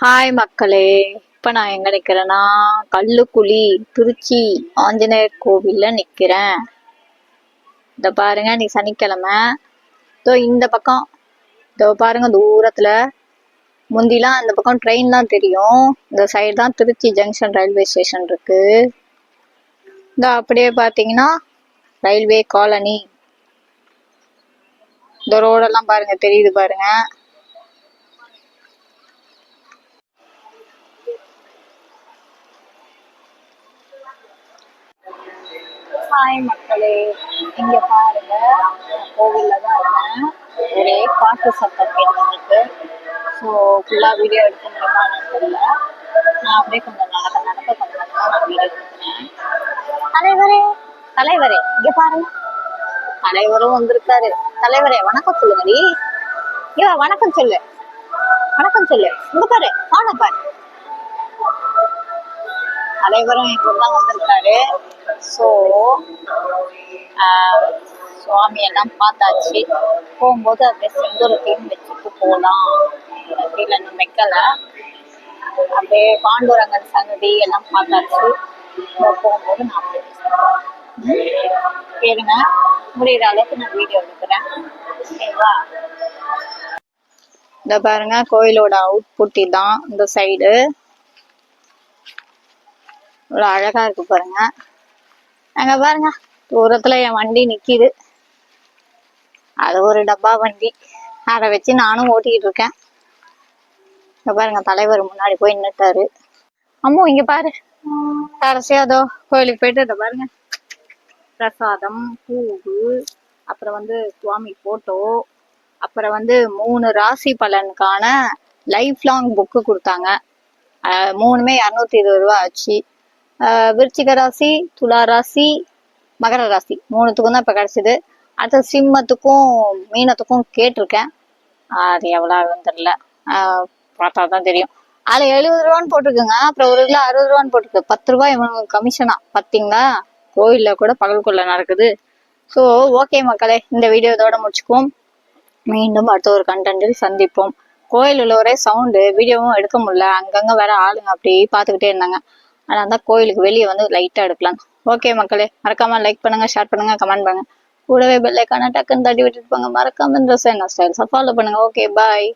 Hi மக்களே, இப்போ நான் எங்கே நிற்கிறேன்னா கல்லுக்குழி திருச்சி ஆஞ்சநேயர் கோவிலில் நிற்கிறேன். இதை பாருங்க, நீ சனிக்கிழமை இந்த பக்கம் பாருங்க தூரத்தில் முந்திலாம் அந்த பக்கம் ட்ரெயின் தான் தெரியும். இந்த சைடு தான் திருச்சி ஜங்ஷன் ரயில்வே ஸ்டேஷன் இருக்கு. இந்த அப்படியே பார்த்தீங்கன்னா ரயில்வே காலனி. இந்த ரோடெல்லாம் பாருங்க, தெரியுது பாருங்க. ஹாய் மக்களே, இங்க பாருங்க, கோவில்ல தான் இருக்கேன். ஒரே பாட்டு சத்தம் கேட்டுருக்கு. ஸோ ஃபுல்லாக வீடியோ எடுக்க முடியுமான்னு தெரியல. நான் அப்படியே கொஞ்சம் நடக்க கொஞ்சம் நான் வீடியோ எடுக்கிறேன். தலைவரே இங்க பாருங்க, தலைவரும் வந்திருக்காரு. தலைவரே வணக்கம் சொல்லுங்கடி. வணக்கம் சொல்லு, இங்க பாரு, வாங்க பாரு. தலைவரும் எங்க தான் வந்திருக்காரு. ஸோ சுவாமி எல்லாம் பார்த்தாச்சு. போகும்போது அப்படியே செந்தூரத்தையும் வச்சுட்டு போகலாம். கீழே இன்னும் வைக்கல. அப்படியே பாண்டுரங்கன் சன்னதி எல்லாம் பார்த்தாச்சு. போகும்போது நான் அப்படியே கேளுங்க, முடிகிற அளவுக்கு நான் வீடியோ எடுக்கிறேன். ஓகேவா? இந்த பாருங்க, கோயிலோட அவுட்புட் தான் இந்த சைடு. இவ்வளோ அழகா இருக்கு பாருங்க. அங்க பாருங்க, தூரத்துல என் வண்டி நிக்குது. அது ஒரு டப்பா வண்டி. அதை வச்சு நானும் ஓட்டிக்கிட்டு இருக்கேன். இங்க பாருங்க, தலைவர் முன்னாடி போய் நின்னுட்டாரு. அம்மோ இங்க பாரு, கடைசியா அதோ கோயிலுக்கு போயிட்டு இதை பாருங்க, பிரசாதம், பூவு, அப்புறம் சுவாமி போட்டோ, அப்புறம் 3 ராசி பலனுக்கான லைஃப் லாங் புக்கு கொடுத்தாங்க. 3மே 220 ரூபா ஆச்சு. விருச்சிக ராசி, துலா ராசி, மகர ராசி 3த்துக்கும் தான் இப்போ கிடைச்சிது. அடுத்த சிம்மத்துக்கும் மீனத்துக்கும் கேட்டிருக்கேன். அது எவ்வளோ ஆகுதுன்னு தெரியல, பார்த்தா தான் தெரியும். அதில் 70 ரூபான்னு போட்டிருக்குங்க. அப்புறம் ஒரு கிலோ 60 ரூபான்னு போட்டிருக்கு. 10 ரூபாய் இவனுக்கு கமிஷனா. பார்த்தீங்களா, கோயிலில் கூட பகல் கொள்ள நடக்குது. ஸோ ஓகே மக்களே, இந்த வீடியோ இதோட முடிச்சுக்குவோம். மீண்டும் அடுத்த ஒரு கண்டென்ட்டில் சந்திப்போம். கோயில் உள்ள ஒரே சவுண்டு, வீடியோவும் எடுக்க முடியல. அங்கங்கே வேற ஆளுங்க அப்படி பார்த்துக்கிட்டே இருந்தாங்க. அதனால தான் கோயிலுக்கு வெளியே லைட்டாக எடுக்கலாம். ஓகே மக்களே, மறக்காம லைக் பண்ணுங்க, ஷேர் பண்ணுங்க, கமெண்ட் பண்ணுங்க. கூடவே பெல் ஐக்கான டக்குன்னு தட்டி விட்டுட்டு போங்க. மறக்காம இந்த ஸ்டைல்ஸை ஃபாலோ பண்ணுங்க. ஓகே, பாய்.